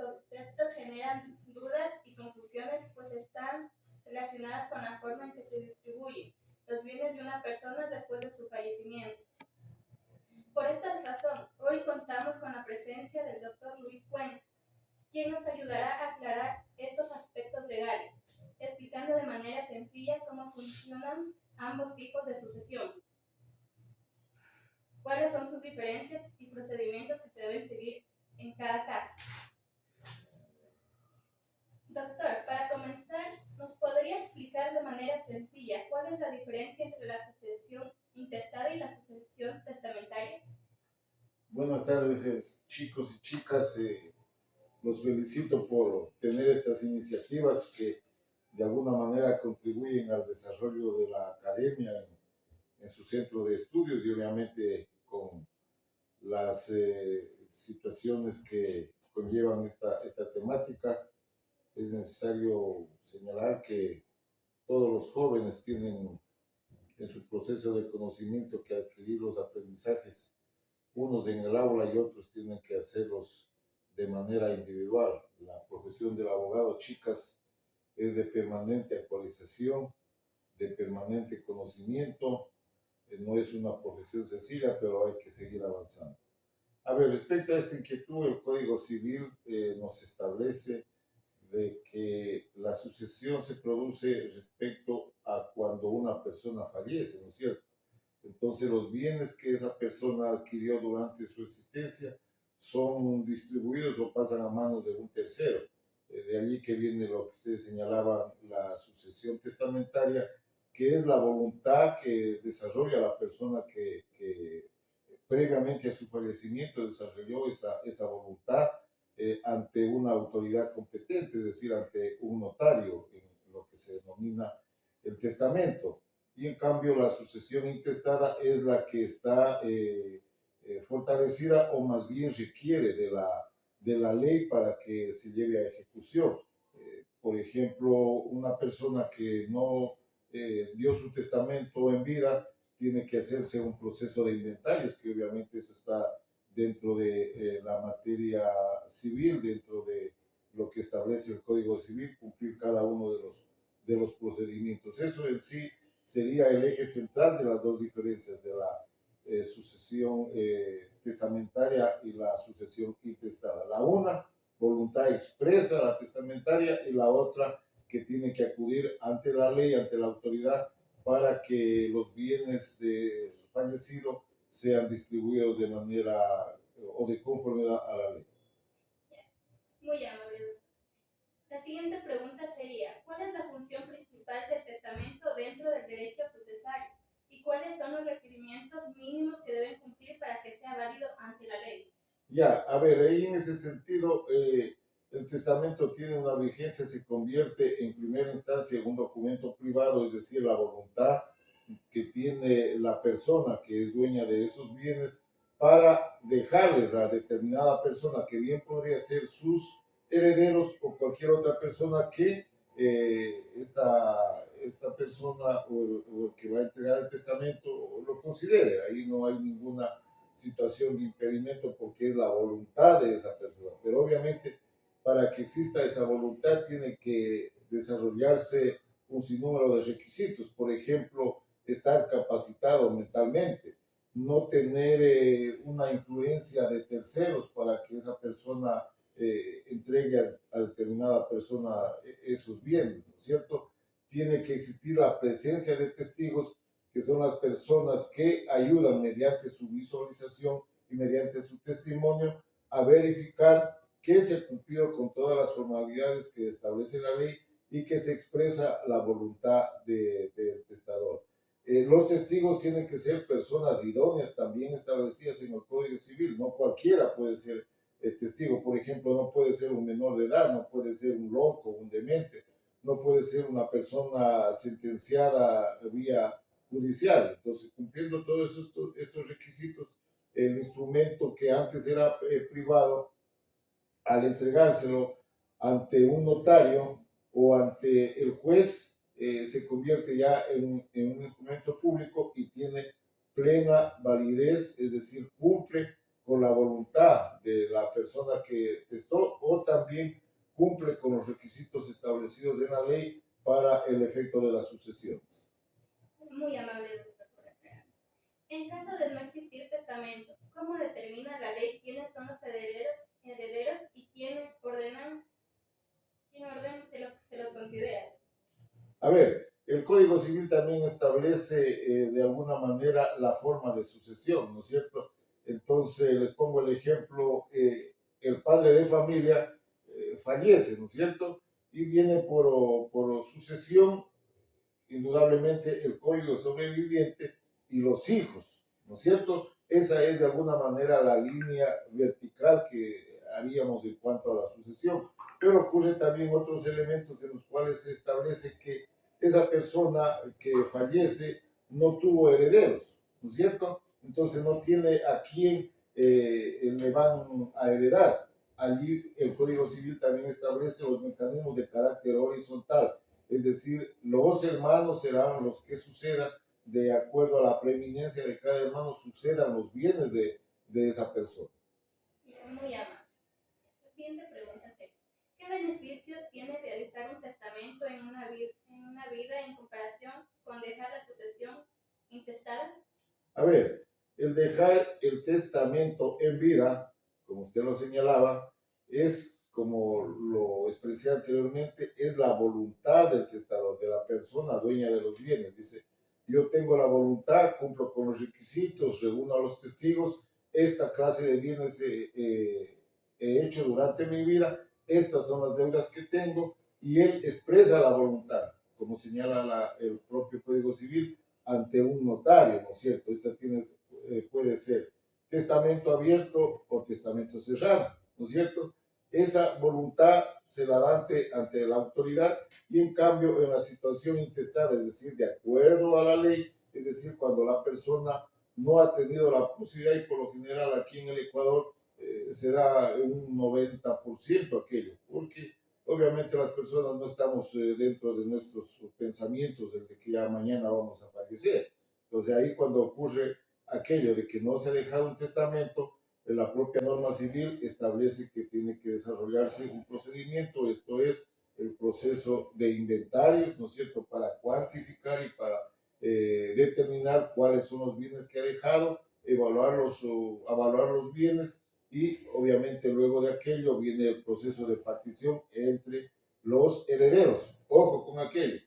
conceptos generan dudas y confusiones, pues están relacionadas con la forma en que se distribuyen los bienes de una persona después de su fallecimiento. Por esta razón, hoy contamos con la presencia del Dr. Luis Cuenca, quien nos ayudará a aclarar estos aspectos legales, explicando de manera sencilla cómo funcionan ambos tipos de sucesión, cuáles son sus diferencias y procedimientos que se deben seguir en cada caso. Doctor, para comenzar, ¿nos podría explicar de manera sencilla cuál es la diferencia entre la sucesión intestada y la sucesión testamentaria? Buenas tardes, chicos y chicas. Los felicito por tener estas iniciativas que de alguna manera contribuyen al desarrollo de la academia en su centro de estudios y obviamente con las situaciones que conllevan esta temática. Es necesario señalar que todos los jóvenes tienen en su proceso de conocimiento que adquirir los aprendizajes, unos en el aula y otros tienen que hacerlos de manera individual. La profesión del abogado, chicas, es de permanente actualización, de permanente conocimiento. No es una profesión sencilla, pero hay que seguir avanzando. A ver, respecto a esta inquietud, el Código Civil nos establece de que la sucesión se produce respecto a cuando una persona fallece, ¿no es cierto? Entonces los bienes que esa persona adquirió durante su existencia son distribuidos o pasan a manos de un tercero. De allí que viene lo que ustedes señalaban, la sucesión testamentaria, que es la voluntad que desarrolla la persona que previamente a su fallecimiento desarrolló esa voluntad ante una autoridad competente, es decir, ante un notario, en lo que se denomina el testamento. Y en cambio la sucesión intestada es la que está fortalecida o más bien requiere de la ley para que se lleve a ejecución. Por ejemplo, una persona que no dio su testamento en vida tiene que hacerse un proceso de inventarios, que obviamente eso está dentro de la materia civil, dentro de lo que establece el Código Civil, cumplir cada uno de los procedimientos. Eso en sí sería el eje central de las dos diferencias de la sucesión testamentaria y la sucesión intestada. La una, voluntad expresa, la testamentaria, y la otra, que tiene que acudir ante la ley, ante la autoridad, para que los bienes del fallecido sean distribuidos de manera o de conformidad a la ley. Muy amable. La siguiente pregunta sería, ¿cuál es la función principal del testamento dentro del derecho sucesorio? ¿Y cuáles son los requerimientos mínimos que deben cumplir para que sea válido ante la ley? Ya, a ver, ahí en ese sentido, el testamento tiene una vigencia, se convierte en primera instancia en un documento privado, es decir, la voluntad que tiene la persona que es dueña de esos bienes para dejarles a determinada persona, que bien podría ser sus herederos o cualquier otra persona que esta persona o el que va a entregar el testamento lo considere. Ahí no hay ninguna situación de impedimento porque es la voluntad de esa persona. Pero obviamente para que exista esa voluntad tiene que desarrollarse un sinnúmero de requisitos. Por ejemplo, estar capacitado mentalmente, no tener una influencia de terceros para que esa persona entregue a determinada persona esos bienes, ¿no es cierto? Tiene que existir la presencia de testigos, que son las personas que ayudan mediante su visualización y mediante su testimonio a verificar que se ha cumplido con todas las formalidades que establece la ley y que se expresa la voluntad del testador. Los testigos tienen que ser personas idóneas también establecidas en el Código Civil. No cualquiera puede ser testigo. Por ejemplo, no puede ser un menor de edad, no puede ser un loco, un demente, no puede ser una persona sentenciada vía judicial. Entonces, cumpliendo todos estos requisitos, el instrumento que antes era privado, al entregárselo ante un notario o ante el juez, se convierte ya en un instrumento público y tiene plena validez, es decir, cumple con la voluntad de la persona que testó o también cumple con los requisitos establecidos en la ley para el efecto de las sucesiones. Muy amable, doctor, por aclararnos. En caso de no existir testamento, ¿cómo determina la ley quiénes son los herederos y quiénes ordenan, quién orden se los considera? A ver, el Código Civil también establece de alguna manera la forma de sucesión, ¿no es cierto? Entonces, les pongo el ejemplo, el padre de familia fallece, ¿no es cierto? Y viene por sucesión, indudablemente, el código sobreviviente y los hijos, ¿no es cierto? Esa es de alguna manera la línea vertical que haríamos en cuanto a la sucesión. Pero ocurre también otros elementos en los cuales se establece que esa persona que fallece no tuvo herederos, ¿no es cierto? Entonces no tiene a quién le van a heredar. Allí el Código Civil también establece los mecanismos de carácter horizontal, es decir, los hermanos serán los que sucedan de acuerdo a la preeminencia de cada hermano, sucedan los bienes de esa persona. Muy amable. La siguiente pregunta sería, ¿qué beneficios tiene realizar un testamento en una vida en comparación con dejar la sucesión intestada? A ver, el dejar el testamento en vida, como usted lo señalaba, es, como lo expresé anteriormente, es la voluntad del testador, de la persona dueña de los bienes. Dice, yo tengo la voluntad, cumplo con los requisitos, reúno a los testigos, esta clase de bienes he hecho durante mi vida, estas son las deudas que tengo, y él expresa la voluntad, como señala el propio Código Civil, ante un notario, ¿no es cierto? Esta puede ser testamento abierto o testamento cerrado, ¿no es cierto? Esa voluntad se la da ante la autoridad y en cambio en la situación intestada, es decir, de acuerdo a la ley, es decir, cuando la persona no ha tenido la posibilidad y por lo general aquí en el Ecuador se da un 90% aquello, porque obviamente las personas no estamos dentro de nuestros pensamientos de que ya mañana vamos a fallecer. Entonces ahí cuando ocurre aquello de que no se ha dejado un testamento, la propia norma civil establece que tiene que desarrollarse un procedimiento, esto es el proceso de inventarios, ¿no es cierto?, para cuantificar y para determinar cuáles son los bienes que ha dejado, evaluar los bienes y obviamente luego de aquello viene el proceso de partición entre los herederos. Ojo con aquello.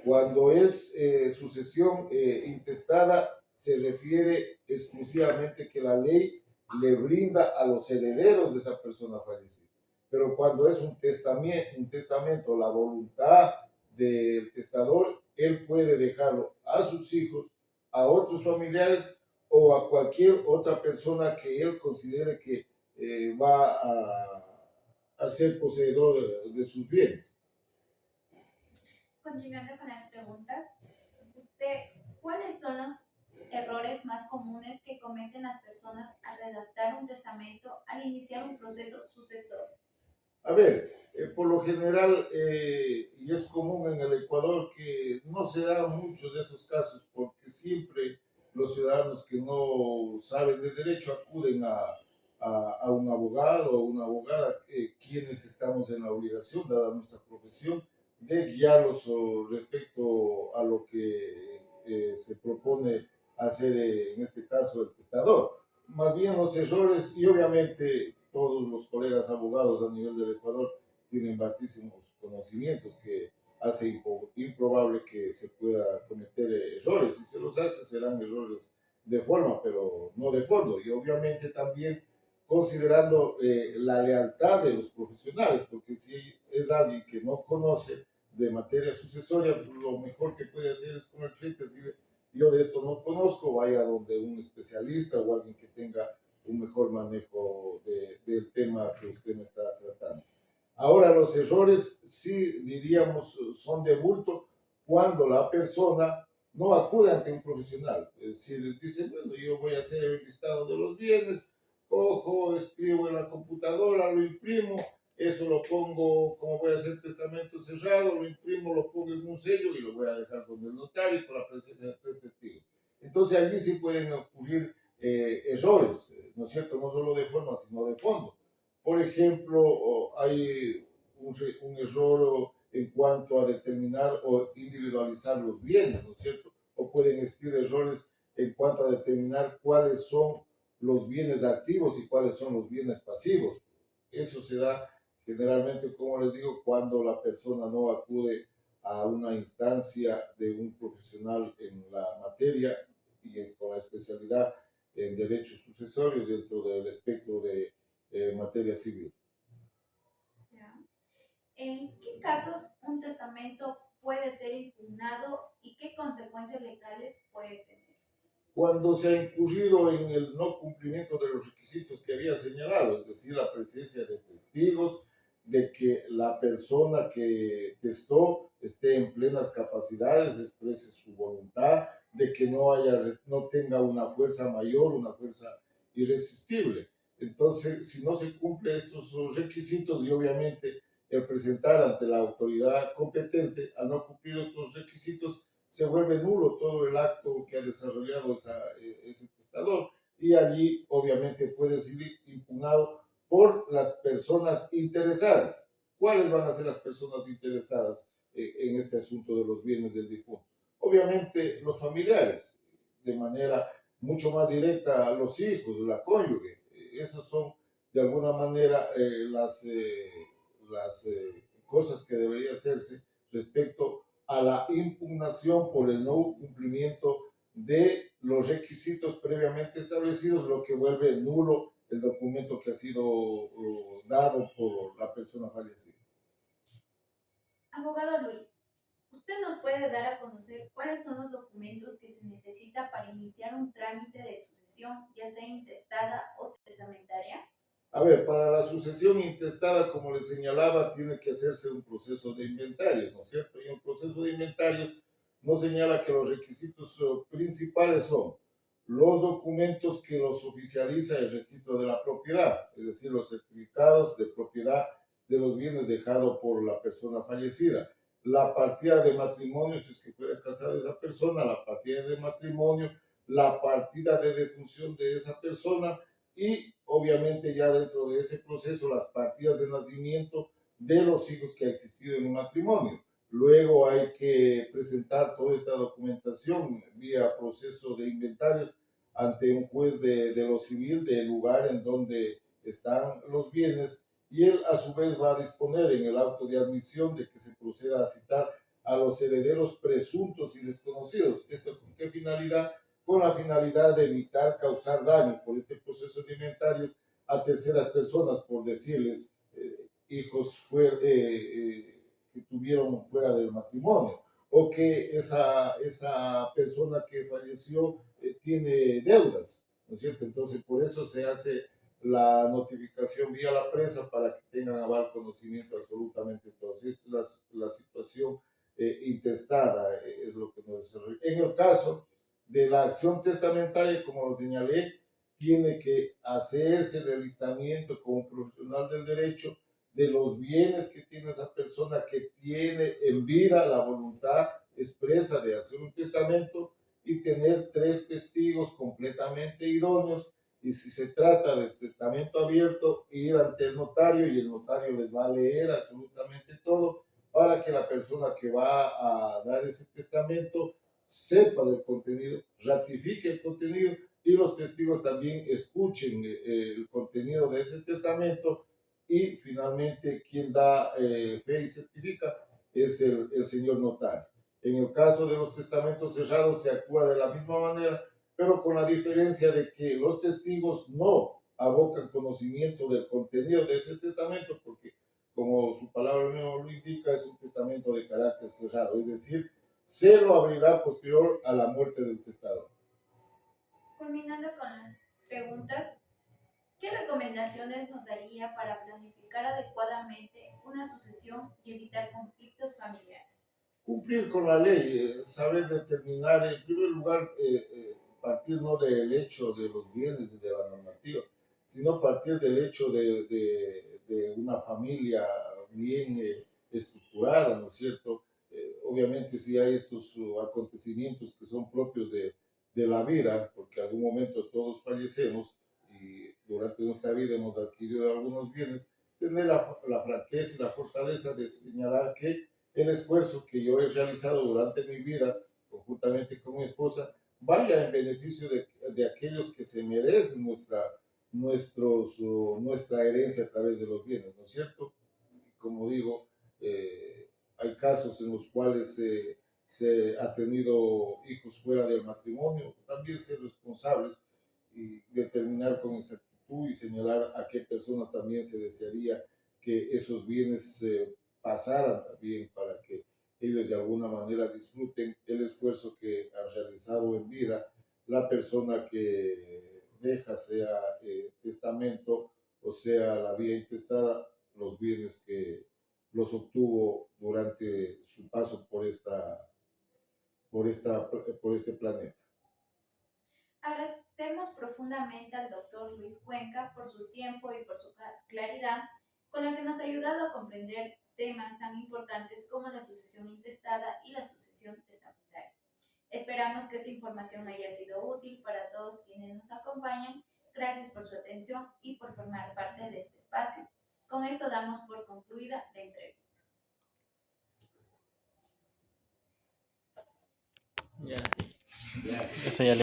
Cuando es sucesión intestada, se refiere exclusivamente que la ley le brinda a los herederos de esa persona fallecida. Pero cuando es un testamento, la voluntad del testador, él puede dejarlo a sus hijos, a otros familiares o a cualquier otra persona que él considere que va a ser poseedor de sus bienes. Continuando con las preguntas, ¿cuáles son los errores más comunes que cometen las personas al redactar un testamento, al iniciar un proceso sucesor? A ver, por lo general, y es común en el Ecuador que no se dan muchos de esos casos porque siempre los ciudadanos que no saben de derecho acuden a un abogado o una abogada, quienes estamos en la obligación, dada nuestra profesión, de guiarlos respecto a lo que se propone hacer, en este caso, el testador. Más bien los errores, y obviamente todos los colegas abogados a nivel del Ecuador tienen vastísimos conocimientos que hace improbable que se pueda cometer errores. Si se los hace, serán errores de forma, pero no de fondo. Y obviamente también considerando la lealtad de los profesionales, porque si es alguien que no conoce de materia sucesoria, lo mejor que puede hacer es con el cliente decirle, yo de esto no conozco, vaya donde un especialista o alguien que tenga un mejor manejo del tema que usted me está tratando. Ahora, los errores sí diríamos son de bulto cuando la persona no acude ante un profesional. Es decir, dice, bueno, yo voy a hacer el listado de los bienes, cojo, escribo en la computadora, lo imprimo, eso lo pongo, como voy a hacer testamento cerrado, lo imprimo, lo pongo en un sello y lo voy a dejar donde el notario con la presencia de 3 testigos. Entonces allí sí pueden ocurrir errores, ¿no es cierto? No solo de forma, sino de fondo. Por ejemplo, hay un error en cuanto a determinar o individualizar los bienes, ¿no es cierto? O pueden existir errores en cuanto a determinar cuáles son los bienes activos y cuáles son los bienes pasivos. Eso se da generalmente, como les digo, cuando la persona no acude a una instancia de un profesional en la materia y con la especialidad en derechos sucesorios dentro del espectro de materia civil. ¿Ya? ¿En qué casos un testamento puede ser impugnado y qué consecuencias legales puede tener? Cuando se ha incurrido en el no cumplimiento de los requisitos que había señalado, es decir, la presencia de testigos, de que la persona que testó esté en plenas capacidades, exprese su voluntad, de que no tenga una fuerza mayor, una fuerza irresistible. Entonces, si no se cumplen estos requisitos y obviamente el presentar ante la autoridad competente, al no cumplir estos requisitos, se vuelve nulo todo el acto que ha desarrollado ese testador y allí obviamente puede ser impugnado por las personas interesadas. ¿Cuáles van a ser las personas interesadas en este asunto de los bienes del difunto? Obviamente los familiares, de manera mucho más directa los hijos, la cónyuge. Esas son de alguna manera las cosas que debería hacerse respecto a la impugnación por el no cumplimiento de los requisitos previamente establecidos, lo que vuelve nulo el documento que ha sido dado por la persona fallecida. Abogado Luis, ¿usted nos puede dar a conocer cuáles son los documentos que se necesita para iniciar un trámite de sucesión, ya sea intestada o testamentaria? A ver, para la sucesión intestada, como les señalaba, tiene que hacerse un proceso de inventarios, ¿no es cierto? Y el proceso de inventarios nos señala que los requisitos principales son los documentos que los oficializa el registro de la propiedad, es decir, los certificados de propiedad de los bienes dejados por la persona fallecida, la partida de matrimonio, si es que fuera casada esa persona, la partida de matrimonio, la partida de defunción de esa persona, y obviamente ya dentro de ese proceso las partidas de nacimiento de los hijos que ha existido en el matrimonio. Luego hay que presentar toda esta documentación vía proceso de inventarios ante un juez de lo civil del lugar en donde están los bienes y él a su vez va a disponer en el auto de admisión de que se proceda a citar a los herederos presuntos y desconocidos. ¿Esto con qué finalidad? Con la finalidad de evitar causar daño por este proceso de inventarios a terceras personas, por decirles hijos que tuvieron fuera del matrimonio, o que esa persona que falleció tiene deudas, ¿no es cierto? Entonces, por eso se hace la notificación vía la prensa para que tengan aval conocimiento absolutamente todos. Esta es la situación intestada, es lo que nos desarrolla. En el caso de la acción testamentaria, como lo señalé, tiene que hacerse el alistamiento como profesional del derecho de los bienes que tiene esa persona que tiene en vida la voluntad expresa de hacer un testamento y tener 3 testigos completamente idóneos. Y si se trata de testamento abierto, ir ante el notario y el notario les va a leer absolutamente todo para que la persona que va a dar ese testamento sepa del contenido, ratifique el contenido y los testigos también escuchen el contenido de ese testamento y finalmente quien da fe y certifica es el señor notario. En el caso de los testamentos cerrados se actúa de la misma manera, pero con la diferencia de que los testigos no abocan conocimiento del contenido de ese testamento, porque como su palabra mismo lo indica, es un testamento de carácter cerrado, es decir, se lo abrirá posterior a la muerte del testador. Culminando con las preguntas, ¿qué recomendaciones nos daría para planificar adecuadamente una sucesión y evitar conflictos familiares? Cumplir con la ley, saber determinar, en primer lugar, partir no del hecho de los bienes, de la normativa, sino partir del hecho de una familia bien estructurada, ¿no es cierto? Obviamente si hay estos acontecimientos que son propios de la vida, porque en algún momento todos fallecemos y durante nuestra vida hemos adquirido algunos bienes, tener la franqueza y la fortaleza de señalar que el esfuerzo que yo he realizado durante mi vida, conjuntamente con mi esposa, vaya en beneficio de aquellos que se merecen nuestra herencia a través de los bienes, ¿no es cierto? Como digo, hay casos en los cuales se ha tenido hijos fuera del matrimonio, también ser responsables y determinar con exactitud y señalar a qué personas también se desearía que esos bienes pasaran también para que ellos de alguna manera disfruten el esfuerzo que ha realizado en vida la persona que deja, sea testamento o sea la vía intestada, los bienes que los obtuvo durante su paso por este planeta. Agradecemos profundamente al doctor Luis Cuenca por su tiempo y por su claridad con la que nos ha ayudado a comprender temas tan importantes como la sucesión intestada y la sucesión testamentaria. Esperamos que esta información haya sido útil para todos quienes nos acompañan. Gracias por su atención y por formar parte de este espacio. Con esto damos por concluida la entrevista. Ya, sí. Eso ya